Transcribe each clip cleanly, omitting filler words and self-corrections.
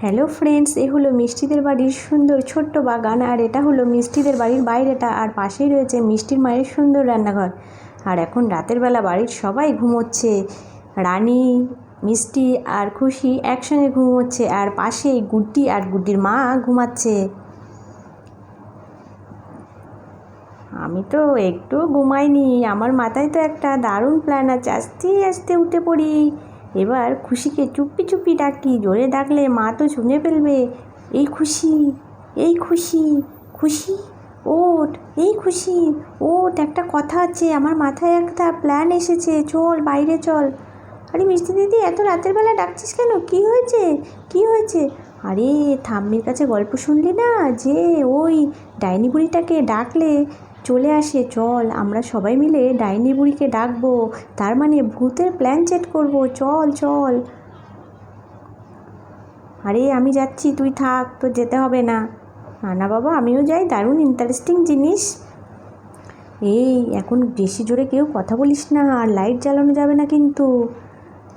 Hello friends, এ হলো মিষ্টিদের বাড়ির সুন্দর ছোট্ট বাগান। আর এটা হলো মিষ্টিদের বাড়ির বাইরেটা, আর পাশেই রয়েছে মিষ্টির মায়ের সুন্দর রান্নাঘর। আর এখন রাতের বেলা বাড়ির সবাই ঘুমোচ্ছে। রানী, মিষ্টি আর খুশি একসঙ্গে ঘুমোচ্ছে, আর পাশেই গুড্ডি আর গুড্ডির মা ঘুমাচ্ছে। আমি তো একটু ঘুমাইনি, আমার মাথায় তো একটা দারুণ প্ল্যান আছে। আস্তে আস্তে উঠে পড়ি। এবার খুশিকে চুপি চুপি ডাকি, জোরে ডাকলে মা তো শুনে ফেলবে। এই খুশি, এই খুশি, খুশি ওঠ, এই খুশি ওঠ, একটা কথা আছে, আমার মাথায় একটা প্ল্যান এসেছে, চল বাইরে চল। আরে মিষ্টি দিদি, এত রাতের বেলা ডাকছিস কেন? কি হয়েছে, কি হয়েছে? আরে ঠাম্মির কাছে গল্প শুনলি না, যে ওই ডাইনি বুড়িটাকে ডাকলে চলে আসে। চল আমরা সবাই মিলে ডাইনি বুড়িকে ডাকবো, তার মানে ভূতের প্ল্যান সেট করবো। চল চল। আরে আমি যাচ্ছি, তুই থাক, তোর যেতে হবে না। না বাবা, আমিও যাই, দারুণ ইন্টারেস্টিং জিনিস। এই এখন বেশি জোরে কেউ কথা বলিস না, আর লাইট জ্বালানো যাবে না কিন্তু।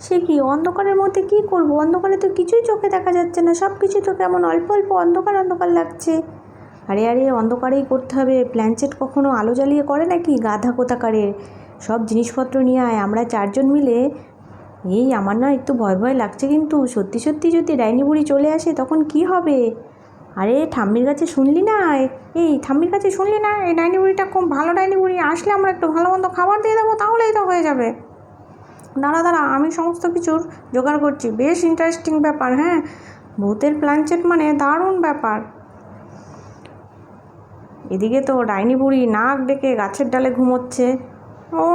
সে কি, অন্ধকারের মধ্যে কি করব? অন্ধকারে তো কিছুই চোখে দেখা যাচ্ছে না, সব কিছু তো কেমন অল্প অল্প অন্ধকার অন্ধকার লাগছে। আরে আরে অন্ধকারেই করতে হবে, প্ল্যানচেট কখনো আলো জ্বালিয়ে করে নাকি? গাধা কোথাকারের। সব জিনিসপত্র নিয়ে আয়, আমরা চারজন মিলে। এই আমার না একটু ভয় ভয় লাগছে কিন্তু, সত্যি সত্যি যদি ডাইনি বুড়ি চলে আসে তখন কি হবে? আরে ঠাম্মির কাছে শুনলি না? এই ঠাম্মির কাছে শুনলি না, এই ডাইনি বুড়িটা খুব ভালো ডাইনি বুড়ি, আসলে আমরা একটু ভালো মন্দ খাবার দিয়ে দেবো, তাহলেই তো হয়ে যাবে। দাঁড়া দাঁড়া, আমি সমস্ত কিছুর জোগাড় করছি। বেশ ইন্টারেস্টিং ব্যাপার, হ্যাঁ, ভূতের প্ল্যানচেট মানে দারুণ ব্যাপার। এদিকে তো ডাইনি বুড়ি নাক ডেকে গাছের ডালে ঘুমোচ্ছে। ও,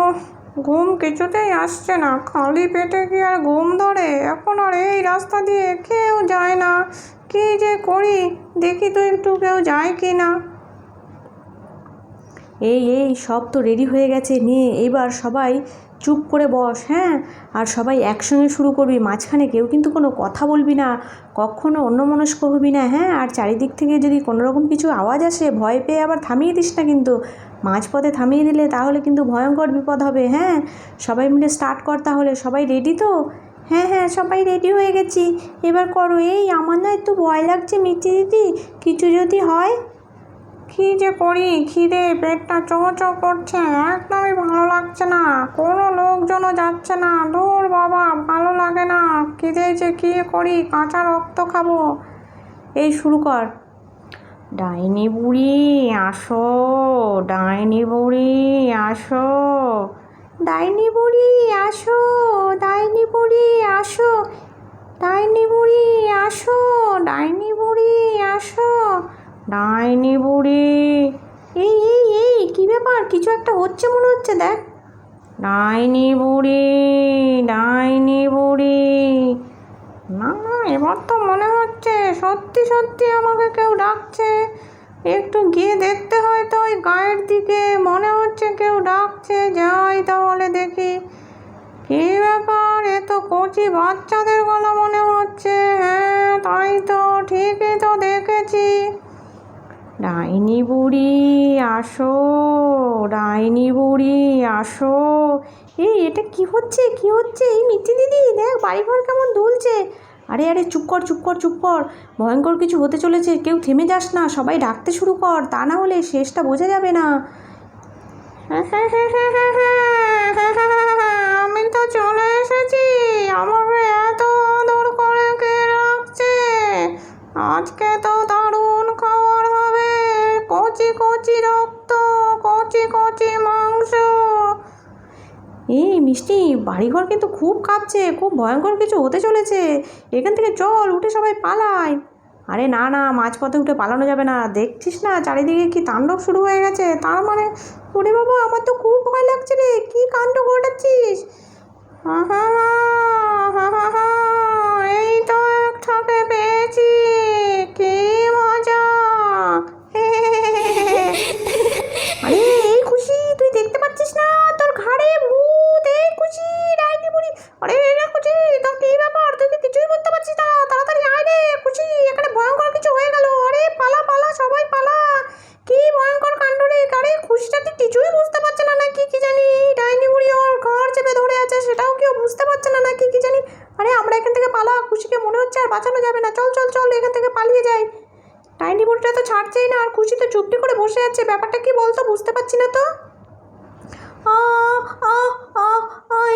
ঘুম কিছুতেই আসছে না, খালি পেটে কি আর ঘুম ধরে? এখন আর এই রাস্তা দিয়ে কেউ যায় না, কি যে করি, দেখি তো একটু কেউ যায় কি না। এই এই সব তো রেডি হয়ে গেছে, নিয়ে এবার সবাই চুপ করে বস, হ্যাঁ, আর সবাই একসঙ্গে শুরু করবি, মাঝখানে কেউ কিন্তু কোনো কথা বলবি না, কখনো অন্যমনস্ক হবি না, হ্যাঁ। আর চারিদিক থেকে যদি কোনো রকম কিছু আওয়াজ আসে, ভয় পেয়ে আবার থামিয়ে দিস না কিন্তু। মাঝপথে থামিয়ে দিলে তাহলে কিন্তু ভয়ঙ্কর বিপদ হবে, হ্যাঁ। সবাই মিলে স্টার্ট কর তাহলে। সবাই রেডি তো? হ্যাঁ হ্যাঁ, সবাই রেডি হয়ে গেছি, এবার করো। এই আমার না একটু ভয় লাগছে মিষ্টি দিদি, কিছু যদি হয়। কী যে করি, খিদে পেটটা চো চো করছে, একদমই ভালো লাগছে না, কোনো লোকজনও যাচ্ছে না। দূর বাবা, ভালো লাগে না, খিদে যে কী করি, কাঁচা রক্ত খাবো। এই শুরু কর। ডাইনি বুড়ি আসো, ডাইনি বুড়ি আসো, ডাইনি বুড়ি আসো, ডাইনি বুড়ি আসো, ডাইনি বুড়ি আসো, ডাইনি বুড়ি আসো, ডাইনি বুড়ি। এই এই এই কী ব্যাপার, কিছু একটা হচ্ছে মনে হচ্ছে, দেখ। ডাইনি বুড়ি, ডাইনি বুড়ি। না না, এবার তো মনে হচ্ছে সত্যি সত্যি আমাকে কেউ ডাকছে। একটু গিয়ে দেখতে হয় তো, ওই গায়ের দিকে মনে হচ্ছে কেউ ডাকছে, যাই তাহলে দেখি। কী ব্যাপার, এ তো কচি বাচ্চাদের গলা মনে হচ্ছে। হ্যাঁ তাই তো, ঠিকই তো দেখেছি। ডাইনি বুড়ি আসো, ডাইনি বুড়ি আসো। এই এটা কি হচ্ছে, কি হচ্ছে? এই মিষ্টি দিদি দেখ, বাড়িঘর কেমন দুলছে। আরে আরে চুপ কর চুপ কর চুপ কর, ভয়ঙ্কর কিছু হতে চলেছে, কেউ থেমে যাস না, সবাই ডাকতে শুরু কর, তা না হলে শেষটা বোঝা যাবে না। আমি তো চলে এসেছি, আমাকে এত আদর করে কে রাখছে? আজকে তো দারুণ খাবার হবে, কচি কচি রক্ত, কচি কচি মাংস। এই মিষ্টি, বাড়িঘর কিন্তু খুব কাঁপছে, খুব ভয়ঙ্কর কিছু হতে চলেছে, এখান থেকে চল, উঠে সবাই পালাই। আরে না না, মাঝপথে উঠে পালানো যাবে না, দেখছিস না চারিদিকে কি তাণ্ডব শুরু হয়ে গেছে, তার মানে ওরে বাবা, আমার তো খুব ভয় লাগছে রে, কি কাণ্ড ঘটাচ্ছিস? হা হা হা, হা হা হা, এই তো একটাকে পেয়েছি, কি মজা। আরে এই খুশি, তুই দেখতে পাচ্ছিস না তোর ঘাড়ে ভূত? এই খুশি, ডাইনি বুড়ি। আরে রে খুশি, তোর কি ব্যাপার, তুই কি কিছুই বুঝতে পারছিস না? তাড়াতাড়ি আয় রে খুশি, এখানে ভয়ঙ্কর কিছু হয়ে গেল। আরে পালা পালা, সবাই পালা, কি ভয়ঙ্কর কাণ্ড রে। আরে খুশিটা তুই কিছুই বুঝতে পারছে না নাকি কি জানি, ডাইনি বুড়ি ওর ঘর চেপে ধরে আছে, সেটাও কেউ বুঝতে পারছে না নাকি কি জানি। আরে আমরা এখান থেকে পালা, খুশিকে মনে হচ্ছে আর বাঁচানো চল চল চল এখান থেকে পালিয়ে যাই। টাইনি বুড়িটা তো ছাড়ছেই না, আর খুশি তো চুপটি করে বসে আছে। ব্যাপারটা কি বলতো, বুঝতে পারছি না তো।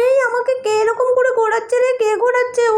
এই আমাকে কে এরকম করে ঘোরাচ্ছে রে, কে ঘোরাচ্ছে? ও